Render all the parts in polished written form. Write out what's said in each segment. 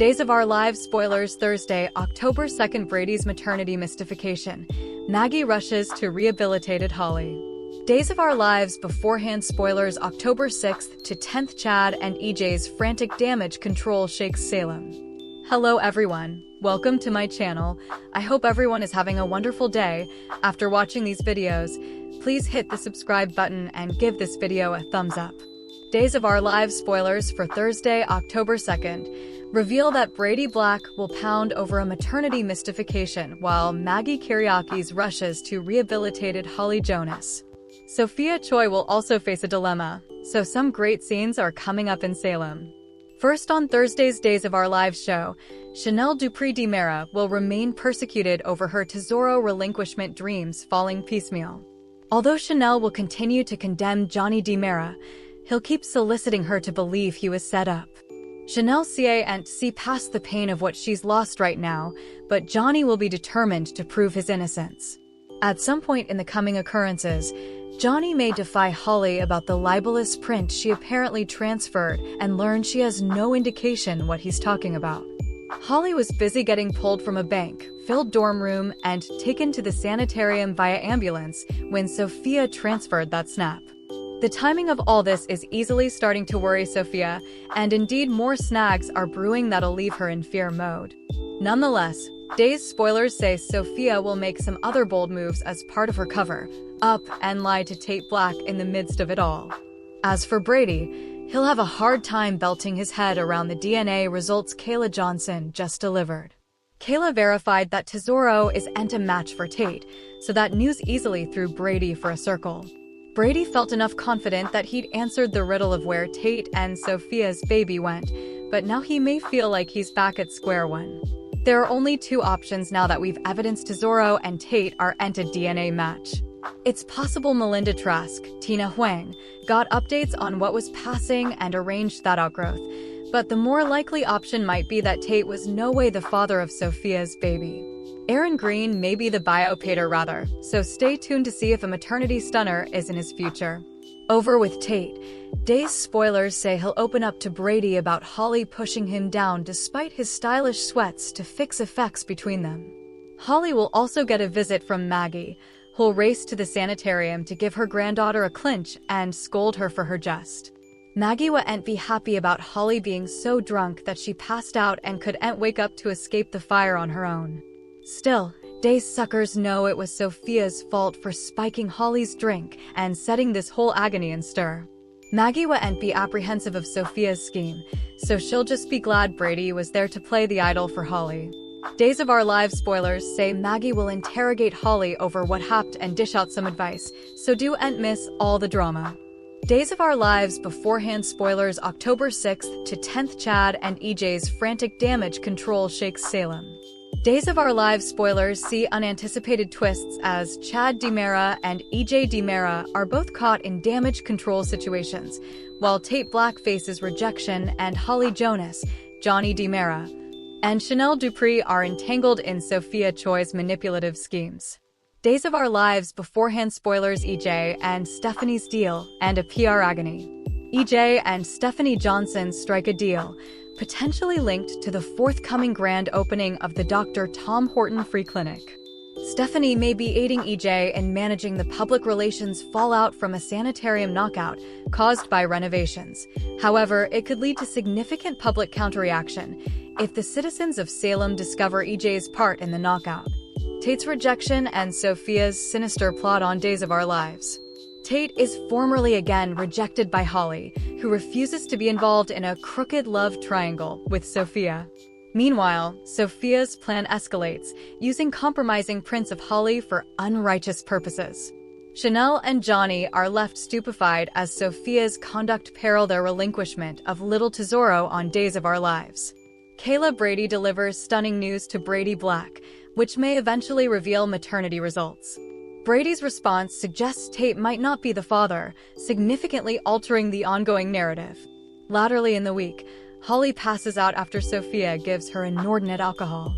Days of Our Lives spoilers Thursday, October 2nd. Brady's maternity mystification. Maggie rushes to rehabilitated Holly. Days of Our Lives beforehand spoilers October 6th to 10th. Chad and EJ's frantic damage control shakes Salem. Hello everyone, welcome to my channel. I hope everyone is having a wonderful day. After watching these videos, please hit the subscribe button and give this video a thumbs up. Days of Our Lives spoilers for Thursday, October 2nd, reveal that Brady Black will pound over a maternity mystification while Maggie Kyriakis rushes to rehabilitated Holly Jonas. Sophia Choi will also face a dilemma, so some great scenes are coming up in Salem. First, on Thursday's Days of Our Lives show, Chanel Dupree DiMera will remain persecuted over her Tesoro relinquishment dreams falling piecemeal. Although Chanel will continue to condemn Johnny DiMera, he'll keep soliciting her to believe he was set up. Chanel can't see past the pain of what she's lost right now, but Johnny will be determined to prove his innocence. At some point in the coming occurrences, Johnny may defy Holly about the libelous print she apparently transferred and learn she has no indication what he's talking about. Holly was busy getting pulled from a bank-filled dorm room and taken to the sanitarium via ambulance when Sophia transferred that snap. The timing of all this is easily starting to worry Sophia, and indeed more snags are brewing that'll leave her in fear mode. Nonetheless, Days spoilers say Sophia will make some other bold moves as part of her cover-up and lie to Tate Black in the midst of it all. As for Brady, he'll have a hard time belting his head around the DNA results Kayla Johnson just delivered. Kayla verified that Tesoro isn't a match for Tate, so that news easily threw Brady for a circle. Brady felt enough confident that he'd answered the riddle of where Tate and Sophia's baby went, but now he may feel like he's back at square one. There are only two options now that we've evidenced Tesoro and Tate aren't a DNA match. It's possible Melinda Trask, Tina Huang, got updates on what was passing and arranged that outgrowth, but the more likely option might be that Tate was no way the father of Sophia's baby. Aaron Green may be the biopater rather, so stay tuned to see if a maternity stunner is in his future. Over with Tate, Days spoilers say he'll open up to Brady about Holly pushing him down despite his stylish sweats to fix effects between them. Holly will also get a visit from Maggie, who'll race to the sanitarium to give her granddaughter a clinch and scold her for her jest. Maggie wouldn't be happy about Holly being so drunk that she passed out and couldn't wake up to escape the fire on her own. Still, Days suckers know it was Sophia's fault for spiking Holly's drink and setting this whole agony in stir. Maggie wouldn't be apprehensive of Sophia's scheme, so she'll just be glad Brady was there to play the idol for Holly. Days of Our Lives spoilers say Maggie will interrogate Holly over what happened and dish out some advice, so don't miss all the drama. Days of Our Lives beforehand spoilers October 6th to 10th. Chad and EJ's frantic damage control shakes Salem. Days of Our Lives spoilers see unanticipated twists as Chad DiMera and EJ DiMera are both caught in damage control situations, while Tate Black faces rejection and Holly Jonas, Johnny DiMera, and Chanel Dupree are entangled in Sophia Choi's manipulative schemes. Days of Our Lives beforehand spoilers EJ and Stephanie's deal and a PR agony. EJ and Stephanie Johnson strike a deal, potentially linked to the forthcoming grand opening of the Dr. Tom Horton Free Clinic. Stephanie may be aiding EJ in managing the public relations fallout from a sanitarium knockout caused by renovations. However, it could lead to significant public counterreaction if the citizens of Salem discover EJ's part in the knockout. Tate's rejection and Sophia's sinister plot on Days of Our Lives. Tate is formally again rejected by Holly, who refuses to be involved in a crooked love triangle with Sophia. Meanwhile, Sophia's plan escalates, using compromising prints of Holly for unrighteous purposes. Chanel and Johnny are left stupefied as Sophia's conduct peril their relinquishment of little Tesoro on Days of Our Lives. Kayla Brady delivers stunning news to Brady Black, which may eventually reveal maternity results. Brady's response suggests Tate might not be the father, significantly altering the ongoing narrative. Laterally in the week, Holly passes out after Sophia gives her inordinate alcohol.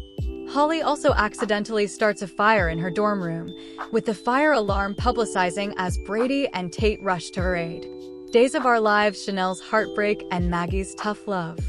Holly also accidentally starts a fire in her dorm room, with the fire alarm publicizing as Brady and Tate rush to her aid. Days of Our Lives, Chanel's heartbreak and Maggie's tough love.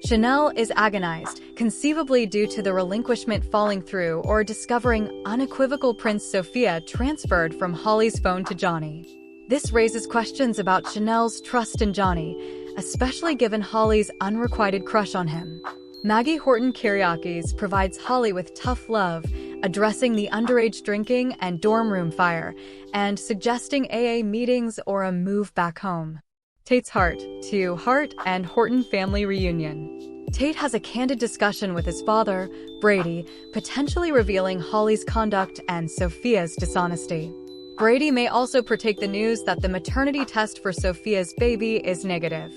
Chanel is agonized, conceivably due to the relinquishment falling through or discovering unequivocal Prince Sophia transferred from Holly's phone to Johnny. This raises questions about Chanel's trust in Johnny, especially given Holly's unrequited crush on him. Maggie Horton Kyriakis provides Holly with tough love, addressing the underage drinking and dorm room fire, and suggesting AA meetings or a move back home. Tate's heart to Hart and Horton family reunion. Tate has a candid discussion with his father, Brady, potentially revealing Holly's conduct and Sophia's dishonesty. Brady may also partake the news that the maternity test for Sophia's baby is negative.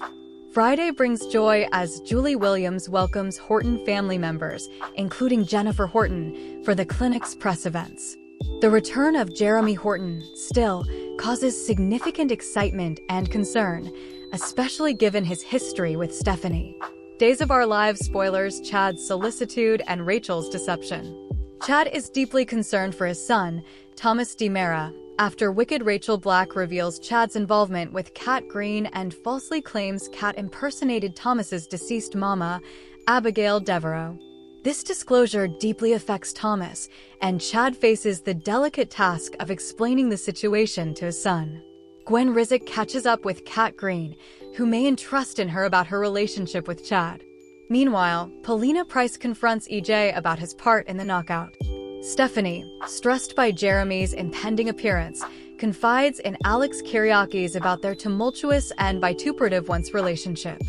Friday brings joy as Julie Williams welcomes Horton family members, including Jennifer Horton, for the clinic's press events. The return of Jeremy Horton, still, causes significant excitement and concern, especially given his history with Stephanie. Days of Our Lives spoilers Chad's solicitude and Rachel's deception. Chad is deeply concerned for his son, Thomas DiMera, after wicked Rachel Black reveals Chad's involvement with Kat Green and falsely claims Kat impersonated Thomas's deceased mama, Abigail Devereaux. This disclosure deeply affects Thomas, and Chad faces the delicate task of explaining the situation to his son. Gwen Rizek catches up with Kat Green, who may entrust in her about her relationship with Chad. Meanwhile, Paulina Price confronts EJ about his part in the knockout. Stephanie, stressed by Jeremy's impending appearance, confides in Alex Kyriakis about their tumultuous and vituperative once relationship.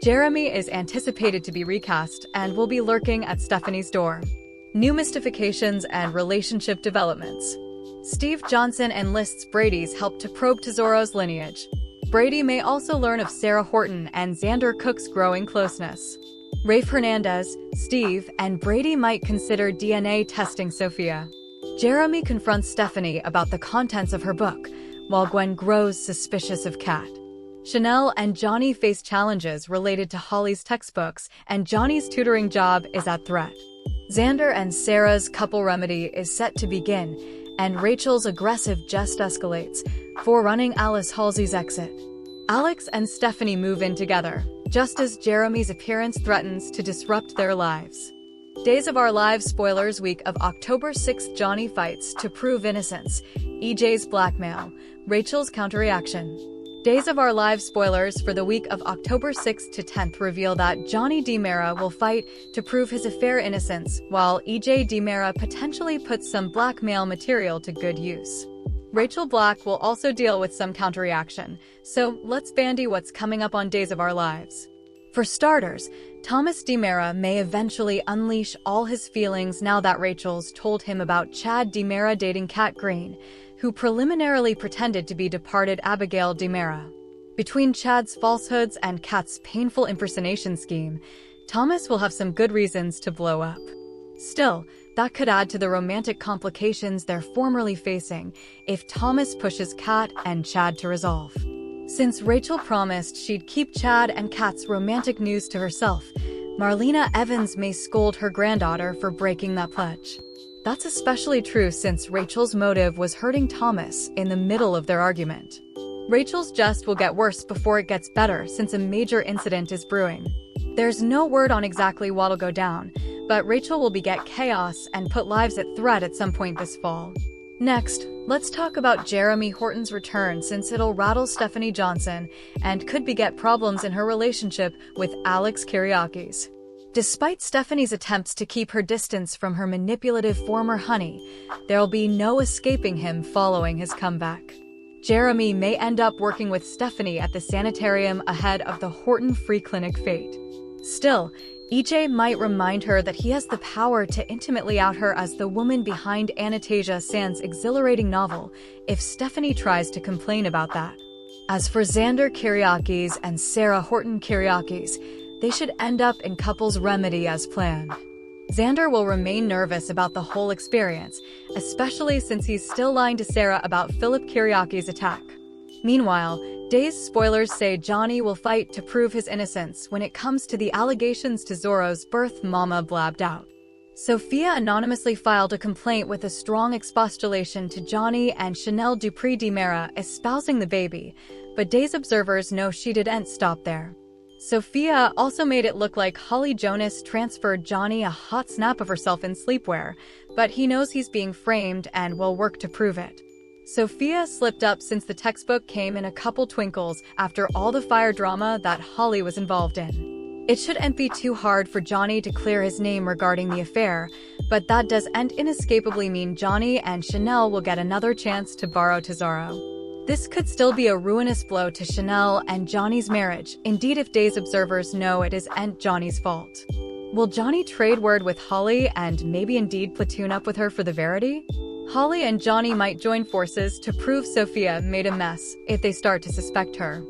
Jeremy is anticipated to be recast and will be lurking at Stephanie's door. New mystifications and relationship developments. Steve Johnson enlists Brady's help to probe Tesoro's lineage. Brady may also learn of Sarah Horton and Xander Cook's growing closeness. Rafe Hernandez, Steve, and Brady might consider DNA testing Sophia. Jeremy confronts Stephanie about the contents of her book, while Gwen grows suspicious of Kat. Chanel and Johnny face challenges related to Holly's textbooks, and Johnny's tutoring job is at threat. Xander and Sarah's couple remedy is set to begin, and Rachel's aggressive jest escalates, forerunning Alice Halsey's exit. Alex and Stephanie move in together, just as Jeremy's appearance threatens to disrupt their lives. Days of Our Lives spoilers week of October 6th. Johnny fights to prove innocence, EJ's blackmail, Rachel's counterreaction. Days of Our Lives spoilers for the week of October 6th to 10th reveal that Johnny DiMera will fight to prove his affair innocence, while EJ DiMera potentially puts some blackmail material to good use. Rachel Black will also deal with some counterreaction, so let's bandy what's coming up on Days of Our Lives. For starters, Thomas DiMera may eventually unleash all his feelings now that Rachel's told him about Chad DiMera dating Kat Green, who preliminarily pretended to be departed Abigail DiMera. Between Chad's falsehoods and Kat's painful impersonation scheme, Thomas will have some good reasons to blow up. Still, that could add to the romantic complications they're formerly facing if Thomas pushes Kat and Chad to resolve. Since Rachel promised she'd keep Chad and Kat's romantic news to herself, Marlena Evans may scold her granddaughter for breaking that pledge. That's especially true since Rachel's motive was hurting Thomas in the middle of their argument. Rachel's jest will get worse before it gets better since a major incident is brewing. There's no word on exactly what'll go down, but Rachel will beget chaos and put lives at threat at some point this fall. Next, let's talk about Jeremy Horton's return since it'll rattle Stephanie Johnson and could beget problems in her relationship with Alex Kyriakis. Despite Stephanie's attempts to keep her distance from her manipulative former honey, there'll be no escaping him following his comeback. Jeremy may end up working with Stephanie at the sanitarium ahead of the Horton Free Clinic fate. Still, EJ might remind her that he has the power to intimately out her as the woman behind Anastasia Sand's exhilarating novel if Stephanie tries to complain about that. As for Xander Kyriakis and Sarah Horton Kyriakis, they should end up in couples remedy as planned. Xander will remain nervous about the whole experience, especially since he's still lying to Sarah about Philip Kyriakis' attack. Meanwhile, Days spoilers say Johnny will fight to prove his innocence when it comes to the allegations Tesoro's birth mama blabbed out. Sophia anonymously filed a complaint with a strong expostulation to Johnny and Chanel Dupree DiMera espousing the baby, but Days observers know she didn't stop there. Sophia also made it look like Holly Jonas transferred Johnny a hot snap of herself in sleepwear, but he knows he's being framed and will work to prove it. Sophia slipped up since the textbook came in a couple twinkles after all the fire drama that Holly was involved in. It shouldn't be too hard for Johnny to clear his name regarding the affair, but that doesn't inescapably mean Johnny and Chanel will get another chance to borrow Tesoro. This could still be a ruinous blow to Chanel and Johnny's marriage, indeed if Day's observers know it isn't Johnny's fault. Will Johnny trade word with Holly and maybe indeed platoon up with her for the verity? Holly and Johnny might join forces to prove Sophia made a mess if they start to suspect her.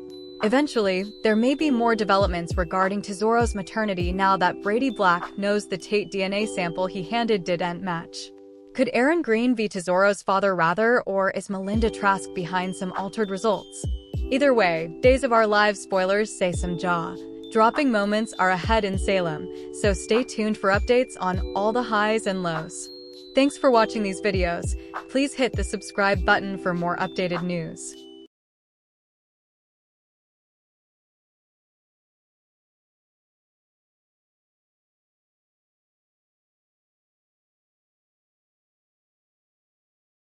Eventually, there may be more developments regarding Tesoro's maternity now that Brady Black knows the Tate DNA sample he handed didn't match. Could Aaron Green be Tesoro's father rather, or is Melinda Trask behind some altered results? Either way, Days of Our Lives spoilers say some jaw-dropping moments are ahead in Salem, so stay tuned for updates on all the highs and lows. Thanks for watching these videos. Please hit the subscribe button for more updated news.